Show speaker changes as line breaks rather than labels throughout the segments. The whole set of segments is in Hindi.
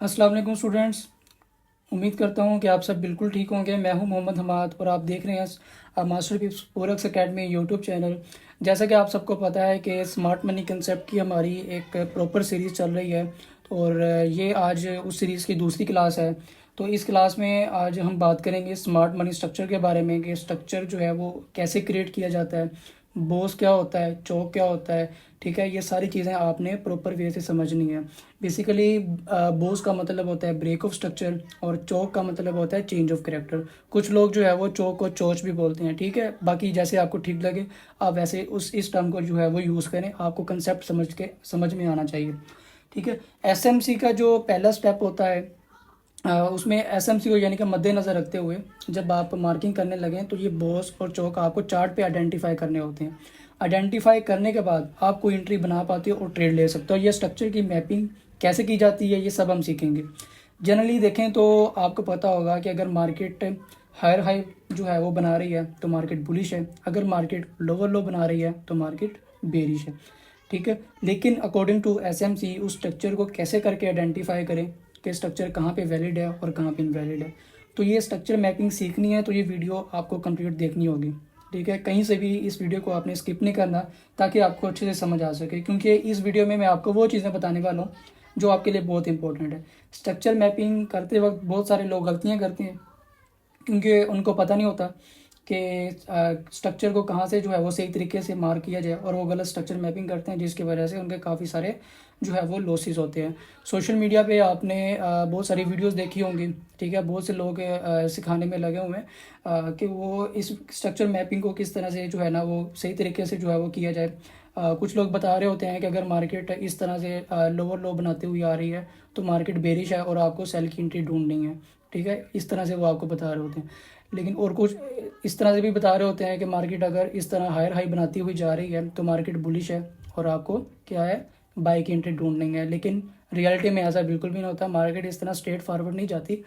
अस्सलाम वालेकुम स्टूडेंट्स। उम्मीद करता हूँ कि आप सब बिल्कुल ठीक होंगे। मैं हूँ मोहम्मद हमाद और आप देख रहे हैं master peeps forex academy YouTube channel. जैसा कि आप सबको पता है कि स्मार्ट मनी कंसेप्ट की हमारी एक प्रॉपर सीरीज़ चल रही है और ये आज उस सीरीज़ की दूसरी क्लास है। तो इस क्लास में आज हम बात करेंगे स्मार्ट मनी स्ट्रक्चर के बारे में कि स्ट्रक्चर जो है वो कैसे क्रिएट किया जाता है, बोस क्या होता है, चौक क्या होता है। ठीक है, ये सारी चीज़ें आपने प्रॉपर वे से समझनी है। बेसिकली बोस का मतलब होता है ब्रेक ऑफ स्ट्रक्चर और चौक का मतलब होता है चेंज ऑफ कैरेक्टर। कुछ लोग जो है वो चौक को चोच भी बोलते हैं। ठीक है, बाकी जैसे आपको ठीक लगे आप वैसे उस इस टर्म को जो है वो यूज़ करें, आपको कंसेप्ट समझ में आना चाहिए। ठीक है, एसएमसी का जो पहला स्टेप होता है उसमें एसएमसी को यानी कि मद्देनज़र रखते हुए जब आप मार्किंग करने लगें तो ये बॉस और चौक आपको चार्ट पे आइडेंटिफाई करने होते हैं। आइडेंटिफाई करने के बाद आप कोई एंट्री बना पाते हो और ट्रेड ले सकते हो। ये स्ट्रक्चर की मैपिंग कैसे की जाती है ये सब हम सीखेंगे। जनरली देखें तो आपको पता होगा कि अगर मार्केट हायर हाई जो है वो बना रही है तो मार्केट बुलिश है, अगर मार्केट लोअर लो बना रही है तो मार्केट बेरिश है। ठीक है, लेकिन अकॉर्डिंग टू एसएमसी उस स्ट्रक्चर को कैसे करके आइडेंटिफाई करें कि स्ट्रक्चर कहाँ पे वैलिड है और कहाँ पे इनवैलिड है। तो ये स्ट्रक्चर मैपिंग सीखनी है तो ये वीडियो आपको कंप्लीट देखनी होगी। ठीक है, कहीं से भी इस वीडियो को आपने स्किप नहीं करना ताकि आपको अच्छे से समझ आ सके, क्योंकि इस वीडियो में मैं आपको वो चीज़ें बताने वाला हूँ जो आपके लिए बहुत इंपॉर्टेंट है। स्ट्रक्चर मैपिंग करते वक्त बहुत सारे लोग गलतियाँ करते हैं क्योंकि उनको पता नहीं होता कि स्ट्रक्चर को कहाँ से जो है वो सही तरीके से मार्क किया जाए और वो गलत स्ट्रक्चर मैपिंग करते हैं जिसकी वजह से उनके काफ़ी सारे जो है वो लॉसेस होते हैं। सोशल मीडिया पे आपने बहुत सारी वीडियोस देखी होंगी। ठीक है, बहुत से लोग सिखाने में लगे हुए हैं कि वो इस स्ट्रक्चर मैपिंग को किस तरह से जो है ना वो सही तरीके से जो है वो किया जाए। कुछ लोग बता रहे होते हैं कि अगर मार्केट इस तरह से लोअर लो बनाते हुए आ रही है तो मार्केट बेरिश है और आपको सेल की एंट्री ढूंढनी है। ठीक है, इस तरह से वो आपको बता रहे होते हैं। लेकिन और कुछ इस तरह से भी बता रहे होते हैं कि मार्केट अगर इस तरह हायर हाई बनाती हुई जा रही है तो मार्केट बुलिश है और आपको क्या है बाई की एंट्री ढूंढनी है। लेकिन रियलिटी में ऐसा बिल्कुल भी नहीं होता। मार्केट इस तरह स्ट्रेट फॉरवर्ड नहीं जाती।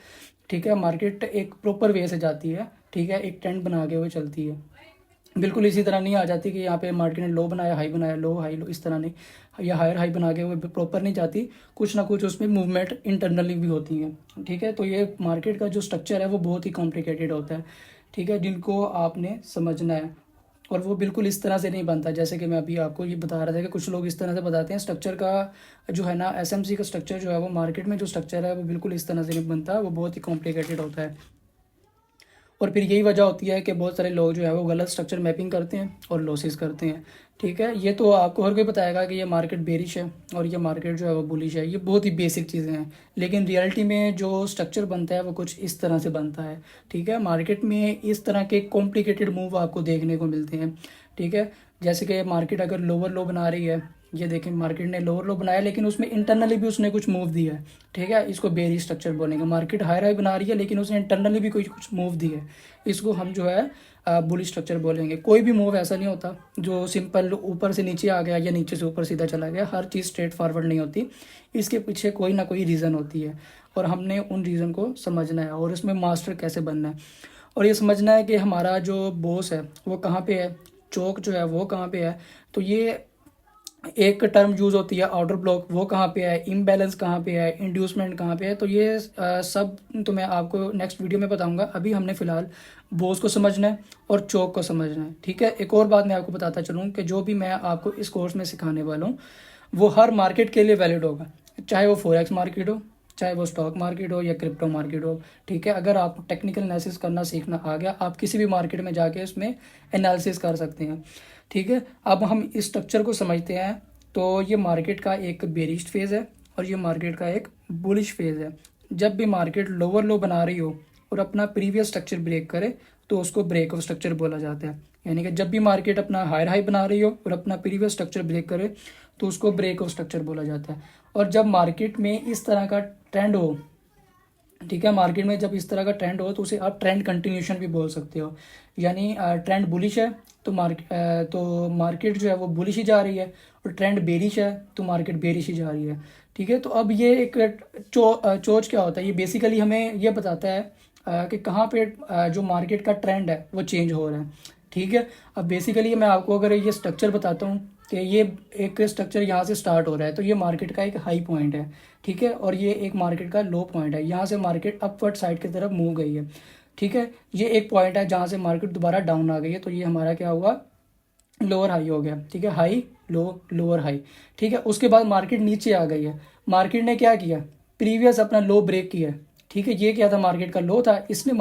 ठीक है, मार्केट एक प्रॉपर वे से जाती है। ठीक है, एक ट्रेंड बना के हुए चलती है। बिल्कुल इसी तरह नहीं आ जाती कि यहाँ पे मार्केट ने लो बनाया हाई बनाया लो हाई लो, इस तरह नहीं। या हायर हाई बना के वो प्रॉपर नहीं जाती। कुछ ना कुछ उसमें मूवमेंट इंटरनली भी होती है। ठीक है, तो ये मार्केट का जो स्ट्रक्चर है वो बहुत ही कॉम्प्लिकेटेड होता है। ठीक है, जिनको आपने समझना है और वो बिल्कुल इस तरह से नहीं बनता जैसे कि मैं अभी आपको ये बता रहा था कि कुछ लोग इस तरह से बताते हैं स्ट्रक्चर का जो है ना एसएमसी का स्ट्रक्चर जो है वो मार्केट में जो स्ट्रक्चर है वो बिल्कुल इस तरह से नहीं बनता, वो बहुत ही कॉम्प्लिकेटेड होता है। और फिर यही वजह होती है कि बहुत सारे लोग जो है वो गलत स्ट्रक्चर मैपिंग करते हैं और लॉसेस करते हैं। ठीक है, ये तो आपको हर कोई बताएगा कि ये मार्केट बेरिश है और ये मार्केट जो है वो बुलिश है। ये बहुत ही बेसिक चीज़ें हैं, लेकिन रियलिटी में जो स्ट्रक्चर बनता है वो कुछ इस तरह से बनता है। ठीक है, मार्केट में इस तरह के कॉम्प्लिकेटेड मूव आपको देखने को मिलते हैं। ठीक है, जैसे कि मार्केट अगर लोअर लो बना रही है, ये देखें मार्केट ने लोअर लो बनाया लेकिन उसमें इंटरनली भी उसने कुछ मूव दिया है। ठीक है, इसको बेरिश स्ट्रक्चर बोलेंगे। मार्केट हायर हाई बना रही है लेकिन उसने इंटरनली भी कोई कुछ मूव दिया है, इसको हम जो है बुलिश स्ट्रक्चर बोलेंगे। कोई भी मूव ऐसा नहीं होता जो सिंपल ऊपर से नीचे आ गया या नीचे से ऊपर सीधा चला गया। हर चीज़ स्ट्रेट फॉरवर्ड नहीं होती, इसके पीछे कोई ना कोई रीज़न होती है और हमने उन रीज़न को समझना है और इसमें मास्टर कैसे बनना है और ये समझना है कि हमारा जो बॉस है वो कहाँ पे है, चौक जो है वो कहाँ पे है। तो ये एक टर्म यूज़ होती है आउटर ब्लॉक, वो कहाँ पे है, इम्बैलेंस कहाँ पे है, इंड्यूसमेंट कहाँ पे है। तो ये सब तो मैं आपको नेक्स्ट वीडियो में बताऊंगा। अभी हमने फ़िलहाल बोस को समझना है और चौक को समझना है। ठीक है, एक और बात मैं आपको बताता चलूँ कि जो भी मैं आपको इस कोर्स में सिखाने वाला हूँ वो हर मार्केट के लिए वैलिड होगा, चाहे वो फॉरेक्स मार्केट हो, चाहे वो स्टॉक मार्केट हो या क्रिप्टो मार्केट हो। ठीक है, अगर आप टेक्निकल एनालिसिस करना सीखना आ गया, आप किसी भी मार्केट में जाके उसमें एनालिसिस कर सकते हैं। ठीक है, अब हम इस स्ट्रक्चर को समझते हैं। तो ये मार्केट का एक बेरिश फेज़ है और ये मार्केट का एक बुलिश फेज़ है। जब भी मार्केट लोअर लो बना रही हो और अपना प्रीवियस स्ट्रक्चर ब्रेक करे तो उसको ब्रेक ऑफ स्ट्रक्चर बोला जाता है। यानी कि जब भी मार्केट अपना हायर हाई बना रही हो और अपना प्रीवियस स्ट्रक्चर ब्रेक करे तो उसको ब्रेक ऑफ स्ट्रक्चर बोला जाता है। और जब मार्केट में इस तरह का ट्रेंड हो, ठीक है, मार्केट में जब इस तरह का ट्रेंड हो तो उसे आप ट्रेंड कंटिन्यूशन भी बोल सकते हो। यानी ट्रेंड बुलिश है तो मार्केट जो है वो बुलिश ही जा रही है और ट्रेंड बेरिश है तो मार्केट बेरिश ही जा रही है। ठीक है, तो अब ये एक चोच क्या होता है, ये बेसिकली हमें ये बताता है कि कहाँ पे जो मार्केट का ट्रेंड है वो चेंज हो रहा है। ठीक है। अब बेसिकली मैं आपको अगर ये स्ट्रक्चर बताता हूँ कि ये एक स्ट्रक्चर यहाँ से स्टार्ट हो रहा है, तो ये मार्केट का एक हाई पॉइंट है, ठीक है, और ये एक मार्केट का लो पॉइंट है। यहाँ से मार्केट अपवर्ड साइड की तरफ मूव गई है, ठीक है। ये एक पॉइंट है जहाँ से मार्केट दोबारा डाउन आ गई है, तो ये हमारा क्या हुआ, लोअर हाई हो गया, ठीक है, हाई लो लोअर हाई, ठीक है। उसके बाद मार्केट नीचे आ गई है। मार्केट ने क्या किया, प्रीवियस अपना लो ब्रेक किया, ठीक है। ये क्या था, मार्केट का लो था, इसने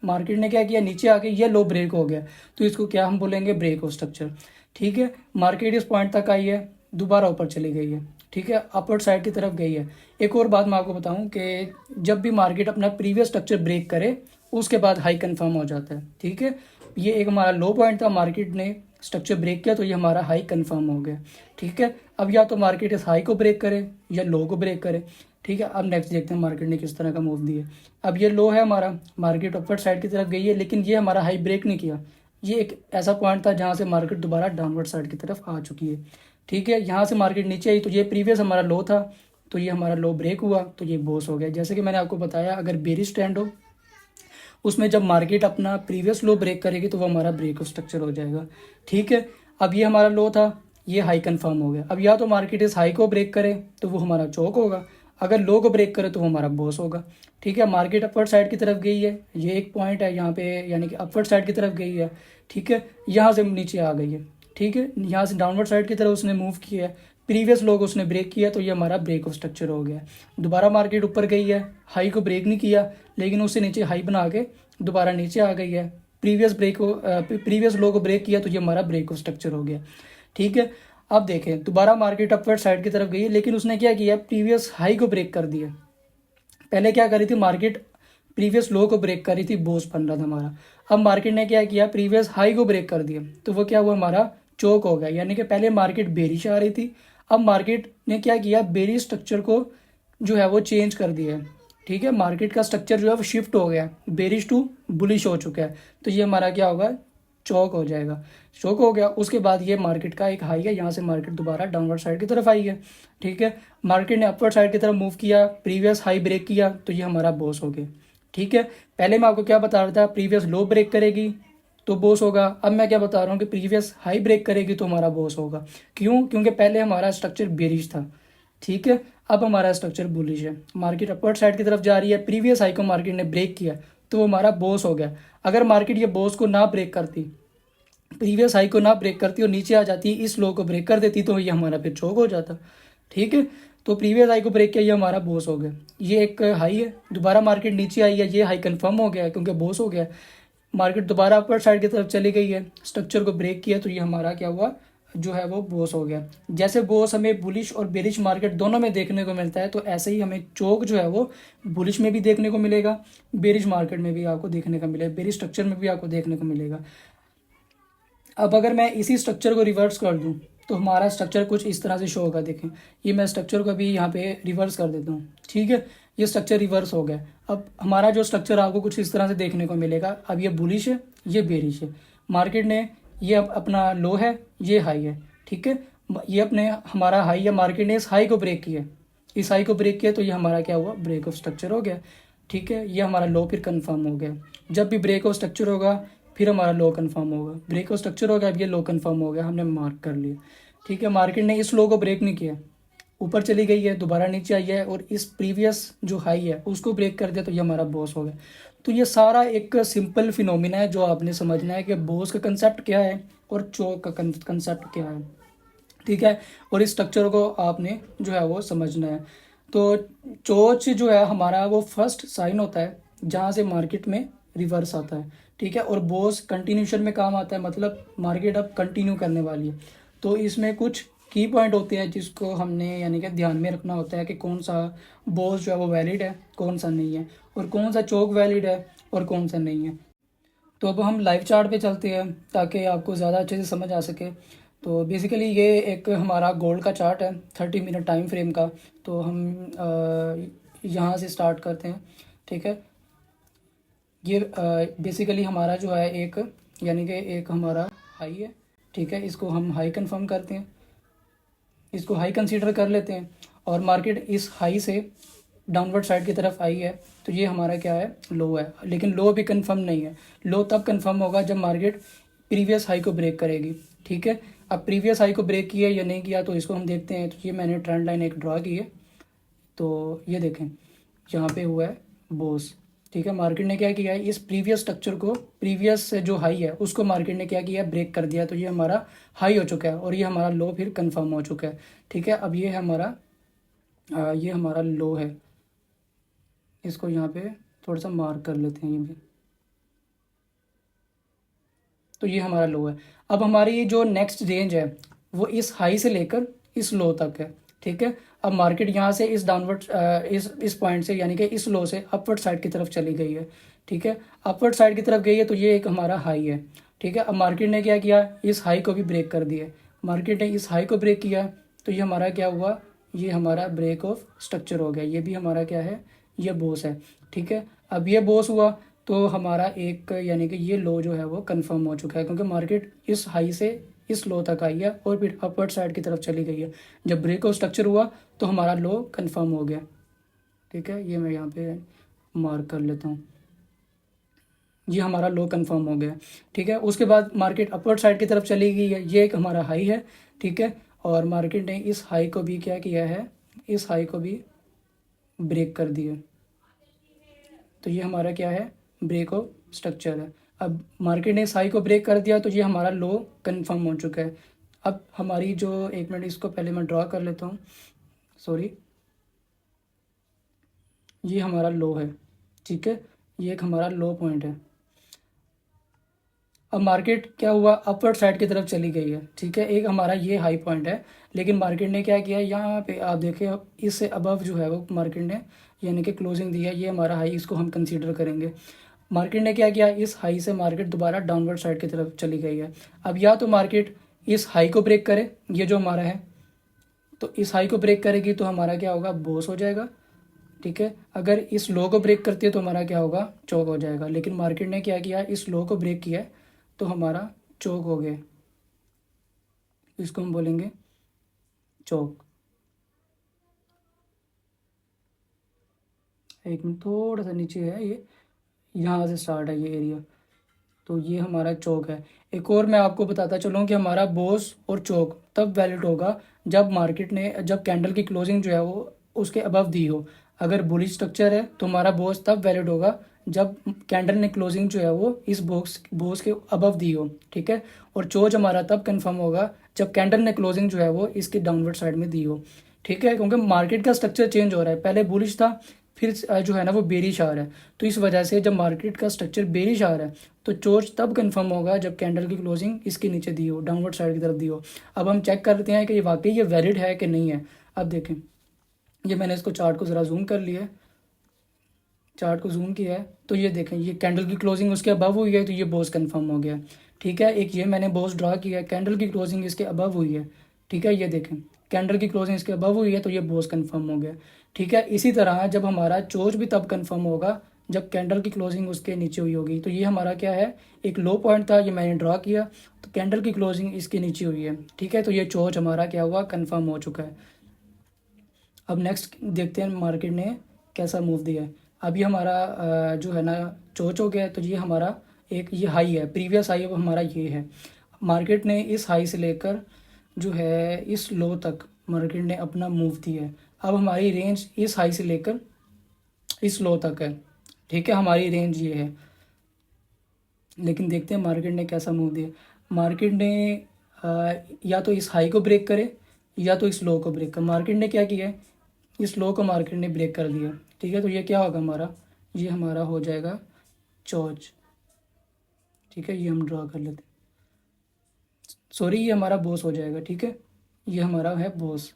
मार्केट ने क्या किया, नीचे आके ये लो ब्रेक हो गया, तो इसको क्या हम बोलेंगे, ब्रेक ऑफ स्ट्रक्चर, ठीक है। मार्केट इस पॉइंट तक आई है, दोबारा ऊपर चली गई है, ठीक है, अपवर्ड साइड की तरफ गई है। एक और बात मैं आपको बताऊं कि जब भी मार्केट अपना प्रीवियस स्ट्रक्चर ब्रेक करे उसके बाद हाई कंफर्म हो जाता है, ठीक है। ये एक हमारा लो पॉइंट था, मार्केट ने स्ट्रक्चर ब्रेक किया तो ये हमारा हाई कंफर्म हो गया, ठीक है। अब या तो मार्केट इस हाई को ब्रेक करे या लो को ब्रेक करे, ठीक है। अब नेक्स्ट देखते हैं मार्केट ने किस तरह का मूव दिया। अब ये लो है हमारा, मार्केट अपवर्ड साइड की तरफ गई है, लेकिन ये हमारा हाई ब्रेक नहीं किया। ये एक ऐसा पॉइंट था जहाँ से मार्केट दोबारा डाउनवर्ड साइड की तरफ आ चुकी है, ठीक है। यहाँ से मार्केट नीचे आई तो ये प्रीवियस हमारा लो था, तो ये हमारा लो ब्रेक हुआ, तो ये बॉस हो गया। जैसे कि मैंने आपको बताया, अगर बेरिश ट्रेंड हो उसमें जब मार्केट अपना प्रीवियस लो ब्रेक करेगी तो वो हमारा ब्रेक ऑफ स्ट्रक्चर हो जाएगा, ठीक है। अब ये हमारा लो था, ये हाई कंफर्म हो गया। अब या तो मार्केट इस हाई को ब्रेक करे तो वो हमारा चौक होगा, अगर लो को ब्रेक करे तो वो हमारा बॉस होगा, ठीक है। मार्केट अपवर्ड साइड की तरफ गई है, ये एक पॉइंट है यहाँ पे, यानी कि अपवर्ड साइड की तरफ गई है, ठीक है। यहाँ से नीचे आ गई है, ठीक है, यहाँ से डाउनवर्ड साइड की तरफ उसने मूव किया है, प्रीवियस लो को उसने ब्रेक किया, तो ये हमारा ब्रेक ऑफ स्ट्रक्चर हो गया। दोबारा मार्केट ऊपर गई है, हाई को ब्रेक नहीं किया, लेकिन उससे नीचे हाई बना के दोबारा नीचे आ गई है, प्रीवियस लो को ब्रेक किया, तो ये हमारा ब्रेक ऑफ स्ट्रक्चर हो गया, ठीक है। अब देखें, दोबारा मार्केट अपवर्ड साइड की तरफ गई है, लेकिन उसने क्या किया, प्रीवियस हाई को ब्रेक कर दिया। पहले क्या करी थी मार्केट, प्रीवियस लो को ब्रेक करी थी, बोस बन रहा था हमारा। अब मार्केट ने क्या किया, प्रीवियस हाई को ब्रेक कर दिया, तो वो क्या हुआ, हमारा चोक हो गया। यानी कि पहले मार्केट बेरिश आ रही थी, अब मार्केट ने क्या किया, बेरिश स्ट्रक्चर को जो है वो चेंज कर दिया है, ठीक है। मार्केट का स्ट्रक्चर जो है वो शिफ्ट हो गया, बेरिश टू बुलिश हो चुका है, तो ये हमारा क्या होगा, चौक हो जाएगा। चौक हो गया, उसके बाद ये मार्केट का एक हाई है, यहाँ से मार्केट दोबारा डाउनवर्ड साइड की तरफ आई है, ठीक है। मार्केट ने अपवर्ड साइड की तरफ मूव किया, प्रीवियस हाई ब्रेक किया, तो ये हमारा बॉस हो गया, ठीक है। पहले मैं आपको क्या बता रहा था, प्रीवियस लो ब्रेक करेगी तो बॉस होगा। अब मैं क्या बता रहा हूँ कि प्रीवियस हाई ब्रेक करेगी तो हमारा बॉस होगा। क्यों, क्योंकि पहले हमारा स्ट्रक्चर बेरिश था, ठीक है, अब हमारा स्ट्रक्चर बुलिश है। मार्केट अपवर्ड साइड की तरफ जा रही है, प्रीवियस हाई को मार्केट ने ब्रेक किया, तो वो हमारा बॉस हो गया। अगर मार्केट ये बॉस को ना ब्रेक करती, प्रीवियस हाई को ना ब्रेक करती और नीचे आ जाती, इस लो को ब्रेक कर देती, तो ये हमारा फिर चौक हो जाता, ठीक है। तो प्रीवियस हाई को ब्रेक किया, ये हमारा बॉस हो गया। ये एक हाई है, दोबारा मार्केट नीचे आई है, ये हाई कंफर्म हो गया क्योंकि बॉस हो गया। मार्केट दोबारा अपवर्ड साइड की तरफ चली गई है, स्ट्रक्चर को ब्रेक किया, तो ये हमारा क्या हुआ, जो है वो बॉस हो गया। जैसे बॉस हमें बुलिश और बेरिश मार्केट दोनों में देखने को मिलता है, तो ऐसे ही हमें चौक जो है वो बुलिश में भी देखने को मिलेगा, बेरिश मार्केट में भी आपको देखने का मिलेगा, बेरिश स्ट्रक्चर में भी आपको देखने को मिलेगा। अब अगर मैं इसी स्ट्रक्चर को रिवर्स कर दूं तो हमारा स्ट्रक्चर कुछ इस तरह से शो होगा। देखें, ये मैं स्ट्रक्चर को अभी यहाँ पे रिवर्स कर देता हूँ, ठीक है। ये स्ट्रक्चर रिवर्स हो गया। अब हमारा जो स्ट्रक्चर आपको कुछ इस तरह से देखने को मिलेगा। अब ये बुलिश है, ये बेरिश है। मार्केट ने ये अपना लो है, ये हाई है, ठीक है। ये अपने हमारा हाई है, मार्केट ने इस हाई को ब्रेक किया, इस हाई को ब्रेक किया, तो ये हमारा क्या हुआ, ब्रेक ऑफ स्ट्रक्चर हो गया, ठीक है। ये हमारा लो फिर कंफर्म हो गया। जब भी ब्रेक ऑफ स्ट्रक्चर होगा फिर हमारा लो कंफर्म होगा। ब्रेक ऑफ स्ट्रक्चर हो गया, अब ये लो कंफर्म हो गया, हमने मार्क कर लिया, ठीक है। मार्केट ने इस लो को ब्रेक नहीं किया, ऊपर चली गई है, दोबारा नीचे आई है और इस प्रीवियस जो हाई है उसको ब्रेक कर दिया, तो ये हमारा बॉस हो गया। तो ये सारा एक सिंपल फिनोमिना है जो आपने समझना है कि बॉस का कंसेप्ट क्या है और चोक का कंसेप्ट क्या है, ठीक है। और इस स्ट्रक्चर को आपने जो है वो समझना है। तो चोच जो है हमारा वो फर्स्ट साइन होता है जहाँ से मार्केट में रिवर्स आता है, ठीक है। और बॉस कंटिन्यूशन में काम आता है, मतलब मार्केट अब कंटिन्यू करने वाली है। तो इसमें कुछ की पॉइंट होते हैं जिसको हमने यानी कि ध्यान में रखना होता है कि कौन सा बॉस जो है वो वैलिड है, कौन सा नहीं है, और कौन सा चोक वैलिड है और कौन सा नहीं है। तो अब हम लाइव चार्ट पे चलते हैं ताकि आपको ज़्यादा अच्छे से समझ आ सके। तो बेसिकली ये एक हमारा गोल्ड का चार्ट है 30 मिनट टाइम फ्रेम का। तो हम यहाँ से स्टार्ट करते हैं, ठीक है। ये बेसिकली हमारा जो है एक यानी कि एक हमारा हाई है, ठीक है। इसको हम हाई कंफर्म करते हैं, इसको हाई कंसीडर कर लेते हैं। और मार्केट इस हाई से डाउनवर्ड साइड की तरफ आई है, तो ये हमारा क्या है, लो है। लेकिन लो भी कंफर्म नहीं है। लो तब कंफर्म होगा जब मार्केट प्रीवियस हाई को ब्रेक करेगी। ठीक है, अब प्रीवियस हाई को ब्रेक किया या नहीं किया तो इसको हम देखते हैं। तो ये मैंने ट्रेंड लाइन एक ड्रा की है, तो ये देखें यहाँ पे हुआ है बोस। ठीक है, मार्केट ने क्या किया है, इस प्रीवियस स्ट्रक्चर को, प्रीवियस जो हाई है उसको मार्केट ने क्या किया, ब्रेक कर दिया। तो ये हमारा हाई हो चुका है और ये हमारा लो फिर कंफर्म हो चुका है। ठीक है, अब ये है हमारा ये हमारा लो है, इसको यहाँ पे थोड़ा सा मार्क कर लेते हैं ये भी। तो ये हमारा लो है। अब हमारी ये जो नेक्स्ट रेंज है वो इस हाई से लेकर इस लो तक है। ठीक है, अब मार्केट यहाँ से इस डाउनवर्ड इस पॉइंट से यानी कि इस लो से अपवर्ड साइड की तरफ चली गई है। ठीक है, अपवर्ड साइड की तरफ गई है तो ये एक हमारा हाई है। ठीक है, अब मार्केट ने क्या किया, इस हाई को भी ब्रेक कर दिया। मार्केट ने इस हाई को ब्रेक किया तो ये हमारा क्या हुआ, ये हमारा ब्रेक ऑफ स्ट्रक्चर हो गया। ये भी हमारा क्या है, ये बोस है। ठीक है, अब ये बोस हुआ तो हमारा एक यानी कि ये लो जो है वो कंफर्म हो चुका है, क्योंकि मार्केट इस हाई से इस लो तक आई है और फिर अपवर्ड साइड की तरफ चली गई है। जब ब्रेक ऑफ स्ट्रक्चर हुआ तो हमारा लो कंफर्म हो गया। ठीक है, ये मैं यहाँ पे मार्क कर लेता हूँ, ये हमारा लो कंफर्म हो गया। ठीक है, उसके बाद मार्केट अपवर्ड साइड की तरफ चली गई है, ये एक हमारा हाई है। ठीक है, और मार्केट ने इस हाई को भी क्या किया है, इस हाई को भी ब्रेक कर दिया। तो ये हमारा क्या है, ब्रेक ऑफ स्ट्रक्चर है। अब मार्केट ने इस हाई को ब्रेक कर दिया तो ये हमारा लो कंफर्म हो चुका है। अब हमारी जो, एक मिनट इसको पहले मैं ड्रा कर लेता हूँ, सॉरी, ये हमारा लो है। ठीक है, ये एक हमारा लो पॉइंट है। अब मार्केट क्या हुआ, अपवर्ड साइड की तरफ चली गई है। ठीक है, एक हमारा ये हाई पॉइंट है, लेकिन मार्केट ने क्या किया, यहाँ पे आप देखें, अब इससे अबव जो है वो मार्केट ने यानी कि क्लोजिंग दिया, ये हमारा हाई, इसको हम कंसीडर करेंगे। मार्केट ने क्या किया, इस हाई से मार्केट दोबारा डाउनवर्ड साइड की तरफ चली गई है। अब या तो मार्केट इस हाई को ब्रेक करे, ये जो हमारा है, तो इस हाई को ब्रेक करेगी तो हमारा क्या होगा, बॉस हो जाएगा। ठीक है, अगर इस लो को ब्रेक करती है तो हमारा क्या होगा, चौक हो जाएगा। लेकिन मार्केट ने क्या किया, इस लो को ब्रेक किया है तो हमारा चौक हो गया, इसको हम बोलेंगे चौक। एक मिनट, थोड़ा सा नीचे है ये, यहाँ से स्टार्ट है ये एरिया, तो ये हमारा चौक है। एक और मैं आपको बताता चलूँ कि हमारा बोस और चौक तब वैलिड होगा जब मार्केट ने, जब कैंडल की क्लोजिंग जो है वो उसके अबव दी हो। अगर बुलिश स्ट्रक्चर है तो हमारा बोस तब वैलिड होगा जब कैंडल ने क्लोजिंग जो है वो इस बोस के अबव दी हो। ठीक है, और चोज हमारा तब कंफर्म होगा जब कैंडल ने क्लोजिंग जो है वो इसके डाउनवर्ड साइड में दी हो। ठीक है, क्योंकि मार्केट का स्ट्रक्चर चेंज हो रहा है, पहले बुलिश था, फिर जो है ना वो बेरिश आ रहा है। तो इस वजह से जब मार्केट का स्ट्रक्चर बेरिश आ रहा है तो चोर्च तब कंफर्म होगा जब कैंडल की क्लोजिंग इसके नीचे दी हो, डाउनवर्ड साइड की तरफ दी हो। अब हम चेक करते हैं कि ये वाकई ये वैलिड है कि नहीं है। अब देखें, ये मैंने इसको चार्ट को ज़रा जूम कर लिया है, चार्ट को जूम किया है तो ये देखें, ये कैंडल की क्लोजिंग उसके अबव हुई है तो ये बोस कंफर्म हो गया। ठीक है, एक ये मैंने बोस ड्रा किया है, कैंडल की क्लोजिंग इसके अबव हुई है। ठीक है, ये देखें, कैंडल की क्लोजिंग इसके अबव हुई है तो ये बोस कंफर्म हो गया। ठीक है, इसी तरह जब हमारा चोच भी तब कंफर्म होगा जब कैंडल की क्लोजिंग उसके नीचे हुई होगी। तो ये हमारा क्या है, एक लो पॉइंट था, ये मैंने ड्रा किया, तो कैंडल की क्लोजिंग इसके नीचे हुई है। ठीक है, तो ये चोच हमारा क्या हुआ, कंफर्म हो चुका है। अब नेक्स्ट देखते हैं मार्केट ने कैसा मूव दिया है। अभी हमारा जो है ना चोच हो गया है, तो ये हमारा एक ये हाई है, प्रीवियस हाई अब हमारा ये है। मार्केट ने इस हाई से लेकर जो है इस लो तक मार्केट ने अपना मूव दिया है। अब हमारी रेंज इस हाई से लेकर इस लो तक है। ठीक है, हमारी रेंज ये है, लेकिन देखते हैं मार्केट ने कैसा मूव दिया। मार्केट ने या तो इस हाई को ब्रेक करे या तो इस लो को ब्रेक करे। मार्केट ने क्या किया है, इस लो को मार्केट ने ब्रेक कर दिया। ठीक है, तो ये क्या होगा हमारा, ये हमारा हो जाएगा चौच। ठीक है, ये हम ड्रा कर लेते हैं, सॉरी ये हमारा बोस हो जाएगा। ठीक है, ये हमारा है बोस,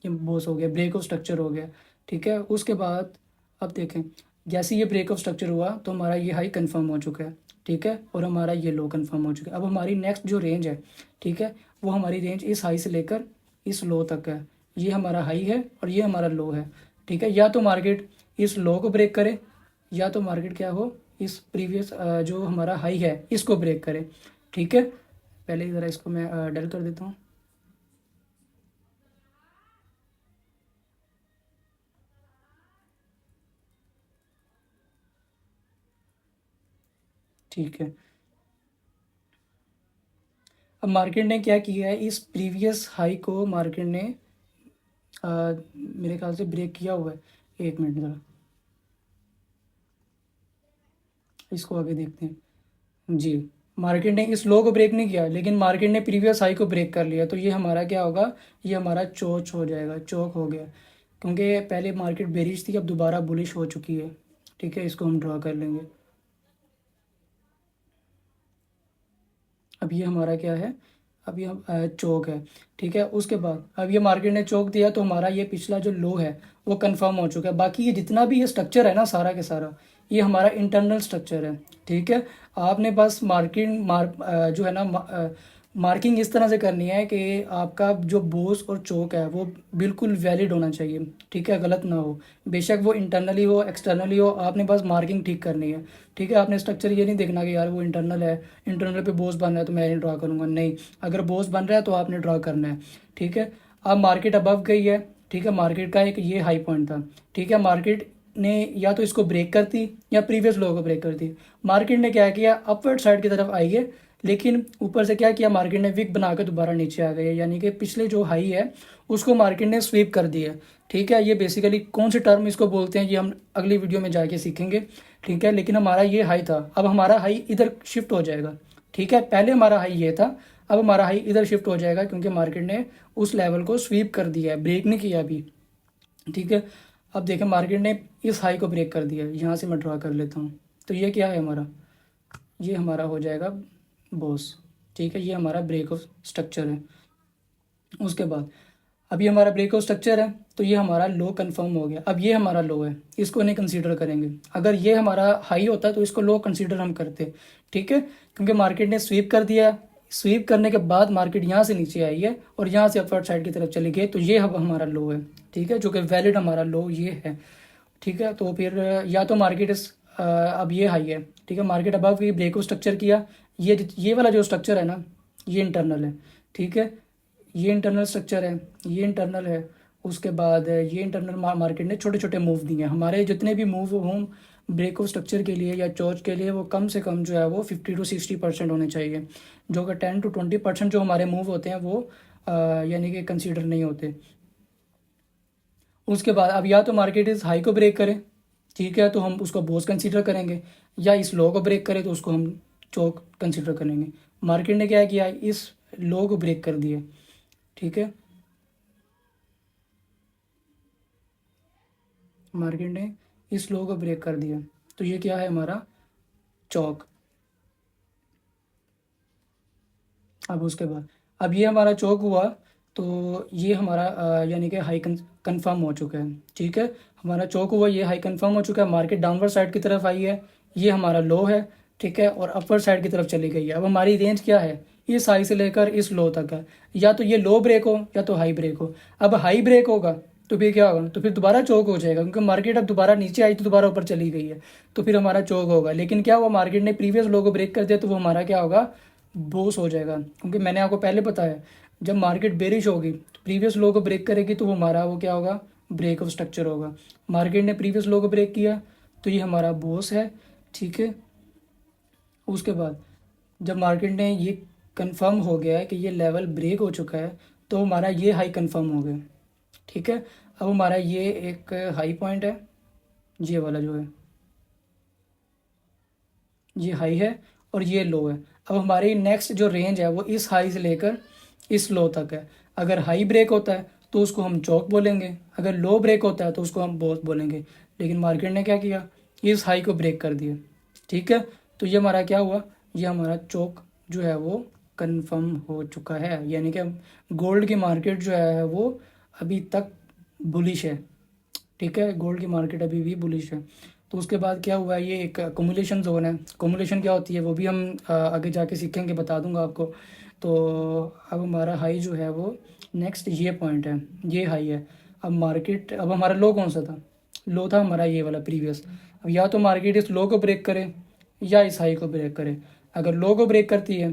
ये बोस हो गया, ब्रेक ऑफ स्ट्रक्चर हो गया। ठीक है, उसके बाद अब देखें, जैसे ये ब्रेक ऑफ स्ट्रक्चर हुआ तो हमारा ये हाई कंफर्म हो चुका है। ठीक है, और हमारा ये लो कंफर्म हो चुका है। अब हमारी नेक्स्ट जो रेंज है, ठीक है, वो हमारी रेंज इस हाई से लेकर इस लो तक है। ये हमारा हाई है और ये हमारा लो है। ठीक है, या तो मार्केट इस लो को ब्रेक करे या तो मार्केट क्या हो, इस प्रीवियस जो हमारा हाई है इसको ब्रेक करे। ठीक है, पहले ज़रा इसको मैं डल कर देता हूँ। ठीक है, अब मार्केट ने क्या किया है, इस प्रीवियस हाई को मार्केट ने मेरे ख्याल से ब्रेक किया हुआ है। एक मिनट ज़रा इसको आगे देखते हैं जी। मार्केट ने इस लो को ब्रेक नहीं किया, लेकिन मार्केट ने प्रीवियस हाई को ब्रेक कर लिया, तो ये हमारा क्या होगा, ये हमारा चोच हो जाएगा, चौक हो गया, क्योंकि पहले मार्केट बेरिश थी, अब दोबारा बुलिश हो चुकी है। ठीक है, इसको हम ड्रा कर लेंगे। अब ये हमारा क्या है, अब ये चौक है। ठीक है, उसके बाद अब ये मार्केट ने चौक दिया, तो हमारा ये पिछला जो लो है वो कंफर्म हो चुका है। बाकी ये जितना भी ये स्ट्रक्चर है ना, सारा के सारा ये हमारा इंटरनल स्ट्रक्चर है। ठीक है, आपने बस जो है ना मार्किंग इस तरह से करनी है कि आपका जो बोस और चौक है वो बिल्कुल वैलिड होना चाहिए। ठीक है, गलत ना हो, बेशक वो इंटरनली हो एक्सटर्नली हो, आपने बस मार्किंग ठीक करनी है। ठीक है, आपने स्ट्रक्चर ये नहीं देखना कि यार वो इंटरनल है, इंटरनल पे बोस बन रहा है तो मैं नहीं ड्रा करूँगा, नहीं, अगर बोस बन रहा है तो आपने ड्रा करना है। ठीक है, अब मार्केट अबव गई है। ठीक है, मार्केट का एक ये हाई पॉइंट था। ठीक है, मार्केट ने या तो इसको ब्रेक करती या प्रीवियस लो को ब्रेक करती। मार्केट ने क्या किया, अपवर्ड साइड की तरफ आई है, लेकिन ऊपर से क्या किया, मार्केट ने विक बना के दोबारा नीचे आ गई है, यानी कि पिछले जो हाई है उसको मार्केट ने स्वीप कर दिया। ठीक है, ये बेसिकली कौन सी टर्म इसको बोलते हैं ये हम अगली वीडियो में जाके सीखेंगे। ठीक है, लेकिन हमारा ये हाई था, अब हमारा हाई इधर शिफ्ट हो जाएगा। ठीक है, पहले हमारा हाई ये था, अब हमारा हाई इधर शिफ्ट हो जाएगा, क्योंकि मार्केट ने उस लेवल को स्वीप कर दिया है, ब्रेक नहीं किया अभी। ठीक है, अब देखें मार्केट ने इस हाई को ब्रेक कर दिया है, यहाँ से मैं ड्रा कर लेता हूँ। तो ये क्या है हमारा, ये हमारा हो जाएगा बॉस। ठीक है, ये हमारा ब्रेक ऑफ स्ट्रक्चर है। उसके बाद अब ये हमारा ब्रेक ऑफ स्ट्रक्चर है, तो ये हमारा लो कंफर्म हो गया। अब ये हमारा लो है, इसको नहीं कंसीडर करेंगे। अगर ये हमारा हाई होता तो इसको लो कंसीडर हम करते। ठीक है, क्योंकि मार्केट ने स्वीप कर दिया, स्वीप करने के बाद मार्केट यहाँ से नीचे आई है और यहाँ से अपवर्ड साइड की तरफ चली गई, तो ये अब हमारा लो है। ठीक है, जो कि वैलिड हमारा लो ये है। ठीक है, तो फिर या तो मार्केट अब ये हाई है। ठीक है, मार्केट अबव की ब्रेक ऑफ स्ट्रक्चर किया, ये वाला जो स्ट्रक्चर है ना, ये इंटरनल है। ठीक है, ये इंटरनल स्ट्रक्चर है, ये इंटरनल है। उसके बाद ये इंटरनल मार्केट ने छोटे छोटे मूव दिए हैं। हमारे जितने भी मूव हों ब्रेक ऑफ स्ट्रक्चर के लिए या चॉर्च के लिए, वो कम से कम जो है वो 50 to 60% होने चाहिए, जो कि 10 to 20% जो हमारे मूव होते हैं वो यानी कि कंसीडर नहीं होते। उसके बाद अब या तो मार्केट इस हाई को ब्रेक करे, ठीक है, तो हम उसको बोस कंसीडर करेंगे, या इस लो को ब्रेक करे तो उसको हम चौक कंसीडर करेंगे। मार्केट ने क्या किया, इस लो को ब्रेक कर दिया। ठीक है, मार्केट ने इस लो को ब्रेक कर दिया, तो ये क्या है हमारा चौक। अब उसके बाद अब ये हमारा चौक हुआ, तो ये हमारा यानी कि हाई कंफर्म हो चुका है। ठीक है, हमारा चौक हुआ, ये हाई कंफर्म हो चुका है, मार्केट डाउनवर्ड साइड की तरफ आई है, ये हमारा लो है। ठीक है, और अपवर्ड साइड की तरफ चली गई है। अब हमारी रेंज क्या है, इस हाई से लेकर इस लो तक है, या तो ये लो ब्रेक हो या तो हाई ब्रेक हो। अब हाई ब्रेक होगा तो फिर क्या होगा, तो फिर दोबारा चौक हो जाएगा, क्योंकि मार्केट अब दोबारा नीचे आई तो दोबारा ऊपर चली गई है, तो फिर हमारा चौक होगा। लेकिन क्या हुआ, मार्केट ने प्रीवियस लो को ब्रेक कर दिया, तो वो हमारा क्या होगा, बोस हो जाएगा। क्योंकि मैंने आपको पहले बताया, जब मार्केट बेरिश होगी तो प्रीवियस लो को ब्रेक करेगी, तो वो हमारा वो क्या होगा, ब्रेक ऑफ स्ट्रक्चर होगा। मार्केट ने प्रीवियस लो को ब्रेक किया, तो ये हमारा बोस है। ठीक है, उसके बाद जब मार्केट ने ये कंफर्म हो गया है कि ये लेवल ब्रेक हो चुका है, तो हमारा ये हाई कंफर्म हो गया। ठीक है, अब हमारा ये एक हाई पॉइंट है, ये वाला जो है ये हाई है और ये लो है। अब हमारी नेक्स्ट जो रेंज है वो इस हाई से लेकर इस लो तक है। अगर हाई ब्रेक होता है तो उसको हम चौक बोलेंगे, अगर लो ब्रेक होता है तो उसको हम बोस बोलेंगे। लेकिन मार्केट ने क्या किया, इस हाई को ब्रेक कर दिया। ठीक है, तो ये हमारा क्या हुआ, ये हमारा चौक जो है वो कंफर्म हो चुका है, यानी कि गोल्ड की मार्केट जो है वो अभी तक बुलिश है। ठीक है, गोल्ड की मार्केट अभी भी बुलिश है। तो उसके बाद क्या हुआ है, ये एक अकोमुलेशन जोन है। अकोमुलेशन क्या होती है वो भी हम आगे जाके सीखेंगे, बता दूंगा आपको। तो अब हमारा हाई जो है वो नेक्स्ट ये पॉइंट है, ये हाई है। अब मार्केट, अब हमारा लो कौन सा था, लो था हमारा ये वाला प्रीवियस। अब या तो मार्केट इस लो को ब्रेक करे या इस हाई को ब्रेक करे। अगर लो को ब्रेक करती है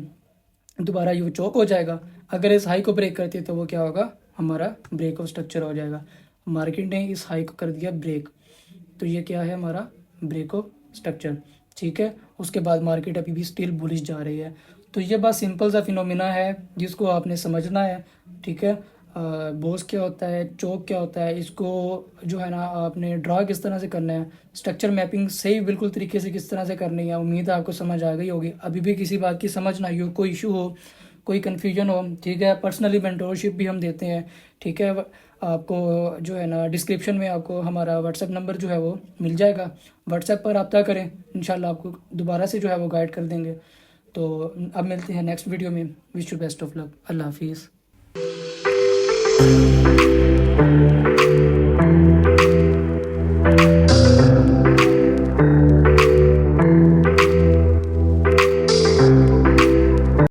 दोबारा ये चौक हो जाएगा, अगर इस हाई को ब्रेक करती है तो वो क्या होगा, हमारा ब्रेक ऑफ स्ट्रक्चर हो जाएगा। मार्केट ने इस हाई को कर दिया ब्रेक, तो ये क्या है हमारा ब्रेक ऑफ स्ट्रक्चर। ठीक है, उसके बाद मार्केट अभी भी स्टिल बुलिश जा रही है। तो ये बस सिंपल सा फिनोमिना है जिसको आपने समझना है, ठीक है। बोस क्या होता है, चौक क्या होता है, इसको जो है ना आपने ड्रा किस तरह से करना है, स्ट्रक्चर मैपिंग सही बिल्कुल तरीके से किस तरह से करनी है, उम्मीद है आपको समझ आ गई होगी। अभी भी किसी बात की समझ ना आई हो, कोई इशू हो, कोई कन्फ्यूजन हो, ठीक है, पर्सनली मेंटोरशिप भी हम देते हैं, ठीक है। आपको जो है ना डिस्क्रिप्शन में आपको हमारा व्हाट्सएप नंबर जो है वो मिल जाएगा, व्हाट्सएप पर रब्ता करें, इंशाल्लाह आपको दोबारा से जो है वो गाइड कर देंगे। तो अब मिलते हैं नेक्स्ट वीडियो में। Wish you best of luck. अल्लाह हाफिज़।